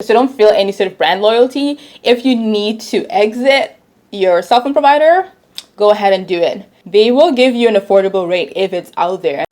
So don't feel any sort of brand loyalty. If you need to exit your cell phone provider, go ahead and do it. They will give you an affordable rate if it's out there.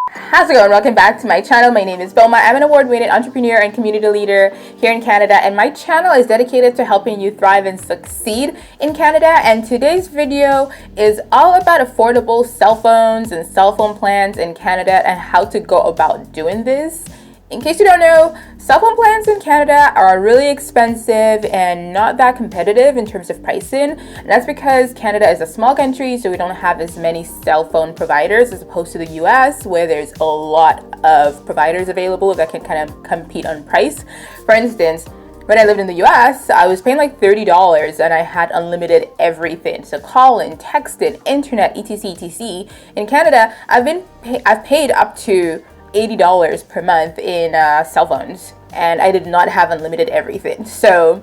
How's it going? Welcome back to my channel. My name is Belma. I'm an award-winning entrepreneur and community leader here in Canada, and my channel is dedicated to helping you thrive and succeed in Canada. And today's video is all about affordable cell phones and cell phone plans in Canada and how to go about doing this. In case you don't know, cell phone plans in Canada are really expensive and not that competitive in terms of pricing. And that's because Canada is a small country, so we don't have as many cell phone providers as opposed to the US, where there's a lot of providers available that can kind of compete on price. For instance, when I lived in the US, I was paying like $30 and I had unlimited everything. So calling, texting, internet, etc. In Canada, I've paid up to $80 per month in cell phones, and I did not have unlimited everything. So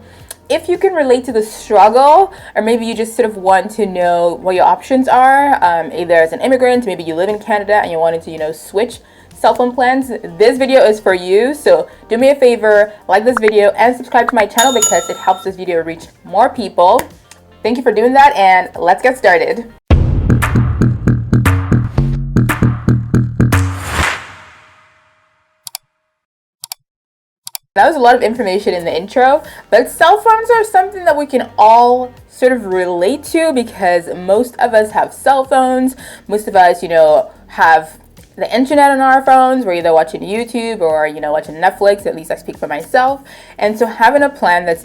if you can relate to the struggle, or maybe you just sort of want to know what your options are, either as an immigrant, maybe you live in Canada and you wanted to, switch cell phone plans, this video is for you. So do me a favor, like this video and subscribe to my channel because it helps this video reach more people. Thank you for doing that, and let's get started. That was a lot of information in the intro, but cell phones are something that we can all sort of relate to because most of us have cell phones. Most of us, have the internet on our phones. We're either watching YouTube or, watching Netflix. At least I speak for myself. And so having a plan that's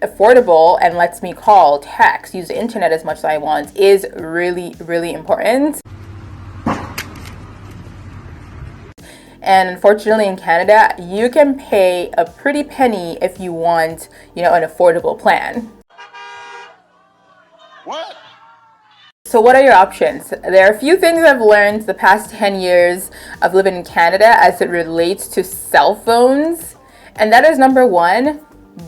affordable and lets me call, text, use the internet as much as I want is really, really important. And unfortunately in Canada, you can pay a pretty penny if you want, an affordable plan. What? So what are your options? There are a few things I've learned the past 10 years of living in Canada as it relates to cell phones. And that is number one,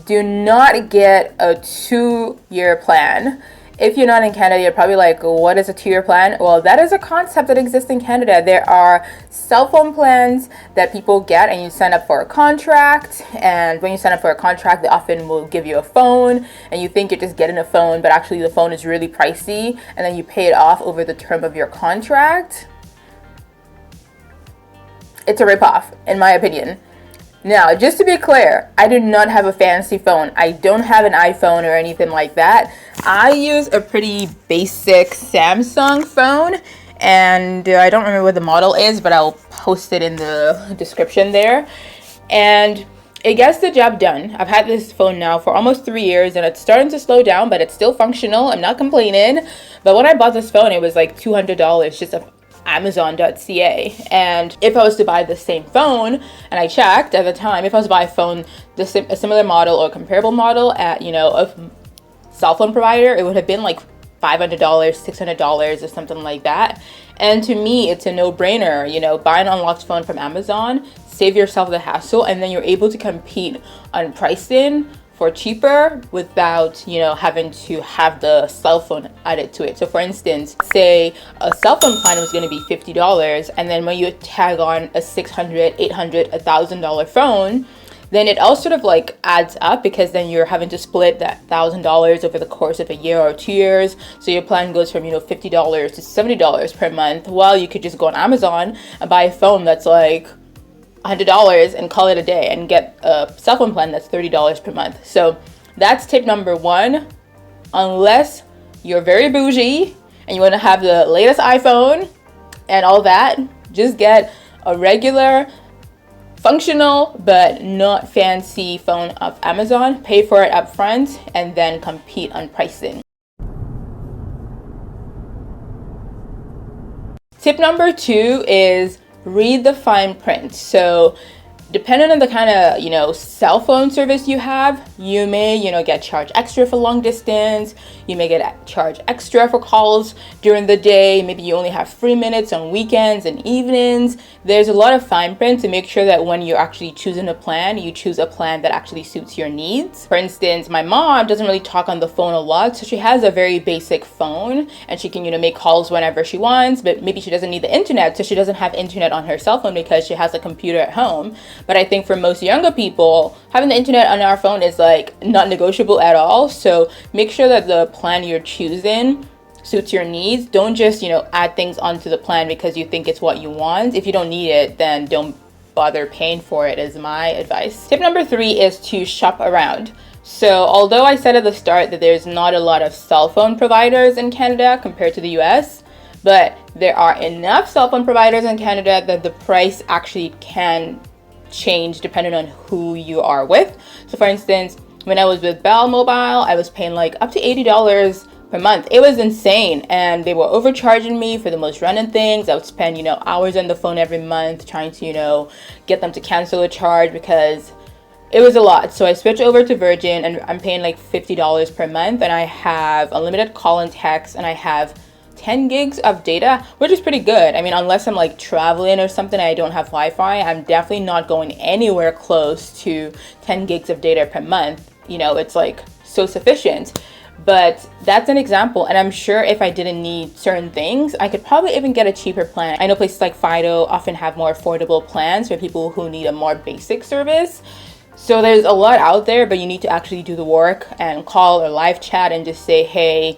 do not get a 2-year plan. If you're not in Canada, you're probably like, what is a 2-year plan? Well, that is a concept that exists in Canada. There are cell phone plans that people get, and you sign up for a contract. And when you sign up for a contract, they often will give you a phone, and you think you're just getting a phone, but actually the phone is really pricey, and then you pay it off over the term of your contract. It's a ripoff, in my opinion. Now, just to be clear, I do not have a fancy phone. I don't have an iPhone or anything like that. I use a pretty basic Samsung phone, and I don't remember what the model is, but I'll post it in the description there. And it gets the job done. I've had this phone now for almost 3 years, and it's starting to slow down, but it's still functional. I'm not complaining. But when I bought this phone, it was like $200 just Amazon.ca. And if I was to buy the same phone, and I checked at the time, if I was to buy a phone, a similar model or comparable model at, a cell phone provider, it would have been like $500, $600 or something like that. And to me, it's a no-brainer, buy an unlocked phone from Amazon, save yourself the hassle, and then you're able to compete on pricing for cheaper without, having to have the cell phone added to it. So for instance, say a cell phone plan was gonna be $50, and then when you tag on a $600, $800, $1,000 phone, then it all sort of like adds up because then you're having to split that $1,000 over the course of a year or 2 years. So your plan goes from, $50 to $70 per month, while you could just go on Amazon and buy a phone that's like $100 and call it a day and get a cell phone plan that's $30 per month. So that's tip number one. Unless you're very bougie and you want to have the latest iPhone and all that, just get a regular, functional, but not fancy phone of Amazon. Pay for it up front and then compete on pricing. Tip number two is read the fine print. So depending on the kind of, cell phone service you have, you may, get charged extra for long distance. You may get charged extra for calls during the day. Maybe you only have 3 minutes on weekends and evenings. There's a lot of fine print to make sure that when you're actually choosing a plan, you choose a plan that actually suits your needs. For instance, my mom doesn't really talk on the phone a lot, so she has a very basic phone, and she can, make calls whenever she wants, but maybe she doesn't need the internet, so she doesn't have internet on her cell phone because she has a computer at home. But I think for most younger people, having the internet on our phone is like not negotiable at all. So make sure that the plan you're choosing suits your needs. Don't just, add things onto the plan because you think it's what you want. If you don't need it, then don't bother paying for it, is my advice. Tip number 3 is to shop around. So although I said at the start that there's not a lot of cell phone providers in Canada compared to the US, but there are enough cell phone providers in Canada that the price actually can change depending on who you are with. So for instance, when I was with Bell Mobile, I was paying like up to $80 per month. It was insane, and they were overcharging me for the most random things. I would spend, hours on the phone every month trying to, get them to cancel a charge because it was a lot. So I switched over to Virgin, and I'm paying like $50 per month, and I have unlimited call and text, and I have 10 gigs of data, which is pretty good. I mean, unless I'm like traveling or something, I don't have Wi-Fi, I'm definitely not going anywhere close to 10 gigs of data per month. It's like so sufficient. But that's an example, and I'm sure if I didn't need certain things, I could probably even get a cheaper plan. I know places like Fido often have more affordable plans for people who need a more basic service. So there's a lot out there, but you need to actually do the work and call or live chat and just say, hey,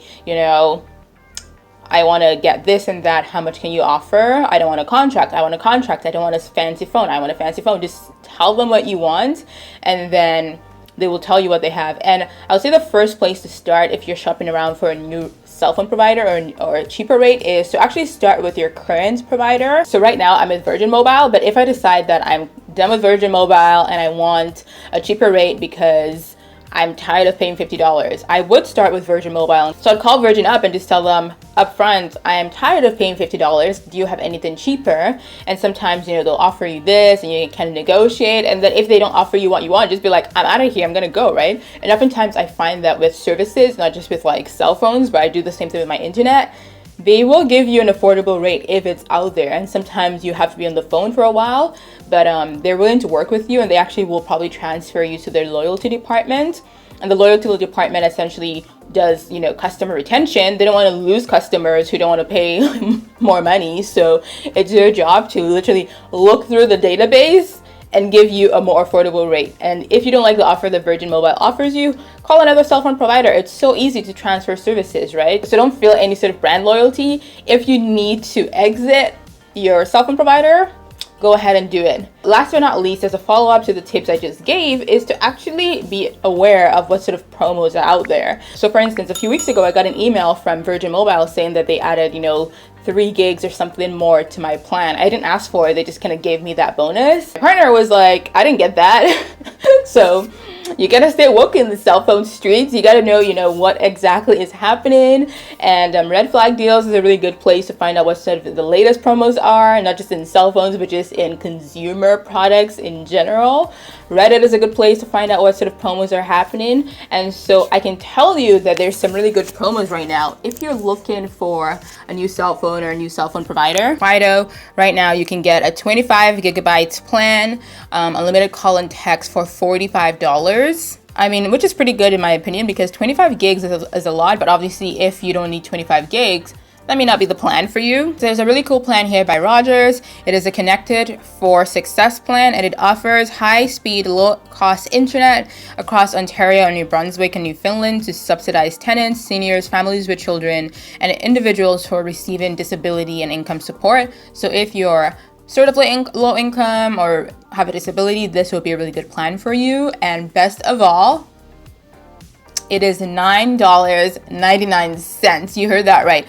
I want to get this and that. How much can you offer? I don't want a contract. I want a contract. I don't want a fancy phone. I want a fancy phone. Just tell them what you want, and then they will tell you what they have. And I would say the first place to start if you're shopping around for a new cell phone provider or a cheaper rate is to actually start with your current provider. So right now I'm with Virgin Mobile, but if I decide that I'm done with Virgin Mobile and I want a cheaper rate because I'm tired of paying $50, I would start with Virgin Mobile. So I'd call Virgin up and just tell them up front, I am tired of paying $50. Do you have anything cheaper? And sometimes, they'll offer you this and you can negotiate. And then if they don't offer you what you want, just be like, I'm out of here, I'm gonna go, right? And oftentimes I find that with services, not just with like cell phones, but I do the same thing with my internet, they will give you an affordable rate if it's out there. And sometimes you have to be on the phone for a while, but they're willing to work with you, and they actually will probably transfer you to their loyalty department. And the loyalty department essentially does, customer retention. They don't want to lose customers who don't want to pay more money. So it's their job to literally look through the database and give you a more affordable rate. And if you don't like the offer that Virgin Mobile offers you, call another cell phone provider. It's so easy to transfer services, right? So don't feel any sort of brand loyalty. If you need to exit your cell phone provider, go ahead and do it. Last but not least, as a follow-up to the tips I just gave, is to actually be aware of what sort of promos are out there. So for instance, a few weeks ago, I got an email from Virgin Mobile saying that they added, 3 gigs or something more to my plan. I didn't ask for it, they just kind of gave me that bonus. My partner was like, I didn't get that. So you gotta stay woke in the cell phone streets. You gotta know, what exactly is happening. And Red Flag Deals is a really good place to find out what sort of the latest promos are, not just in cell phones, but just in consumer products in general. Reddit is a good place to find out what sort of promos are happening. And so I can tell you that there's some really good promos right now. If you're looking for a new cell phone or a new cell phone provider, Fido, right now you can get a 25 gigabytes plan, unlimited call and text for $45. I mean, which is pretty good in my opinion, because 25 gigs is a lot, but obviously if you don't need 25 gigs, that may not be the plan for you. There's a really cool plan here by Rogers. It is a Connected for Success plan, and it offers high-speed, low-cost internet across Ontario and New Brunswick and Newfoundland to subsidized tenants, seniors, families with children, and individuals who are receiving disability and income support. So if you're sort of low income or have a disability, this will be a really good plan for you. And best of all, it is $9.99. You heard that right.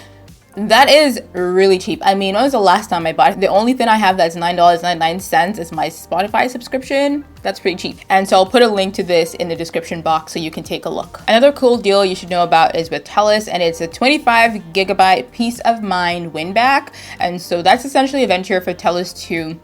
That is really cheap. I mean, when was the last time I bought it? The only thing I have that's $9.99 is my Spotify subscription. That's pretty cheap. And so I'll put a link to this in the description box so you can take a look. Another cool deal you should know about is with TELUS, and it's a 25 gigabyte peace of mind win back. And so that's essentially a venture for TELUS to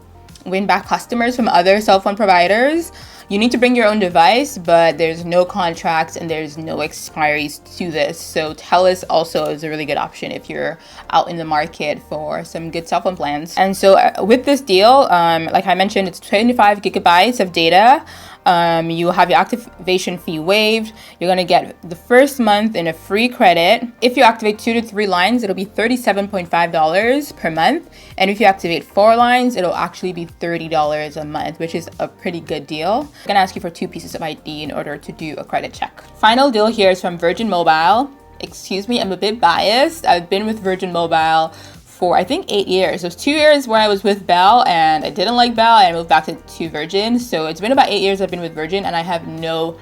win back customers from other cell phone providers. You need to bring your own device, but there's no contracts and there's no expiries to this. So TELUS also is a really good option if you're out in the market for some good cell phone plans. And so with this deal, like I mentioned, it's 25 gigabytes of data. You will have your activation fee waived. You're gonna get the first month in a free credit. If you activate 2 to 3 lines, it'll be $37.5 per month. And if you activate 4 lines, it'll actually be $30 a month, which is a pretty good deal. I'm gonna ask you for 2 pieces of ID in order to do a credit check. Final deal here is from Virgin Mobile. Excuse me, I'm a bit biased. I've been with Virgin Mobile for I think 8 years. It was 2 years where I was with Bell and I didn't like Bell and I moved back to Virgin. So it's been about 8 years I've been with Virgin and I have no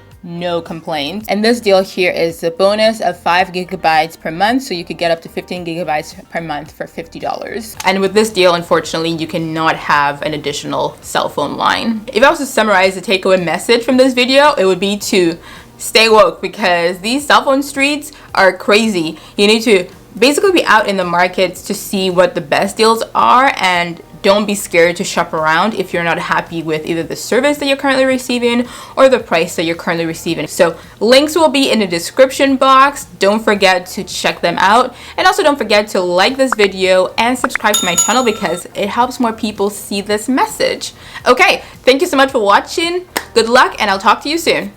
complaints. And this deal here is a bonus of 5 gigabytes per month, so you could get up to 15 gigabytes per month for $50. And with this deal, unfortunately, you cannot have an additional cell phone line. If I was to summarize the takeaway message from this video, it would be to stay woke, because these cell phone streets are crazy. You need to basically be out in the markets to see what the best deals are, and don't be scared to shop around if you're not happy with either the service that you're currently receiving or the price that you're currently receiving. So links will be in the description box. Don't forget to check them out, and also don't forget to like this video and subscribe to my channel because it helps more people see this message. Okay, thank you so much for watching. Good luck, and I'll talk to you soon.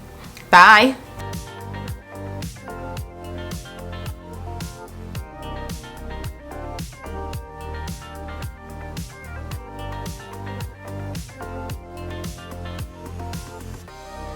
Bye.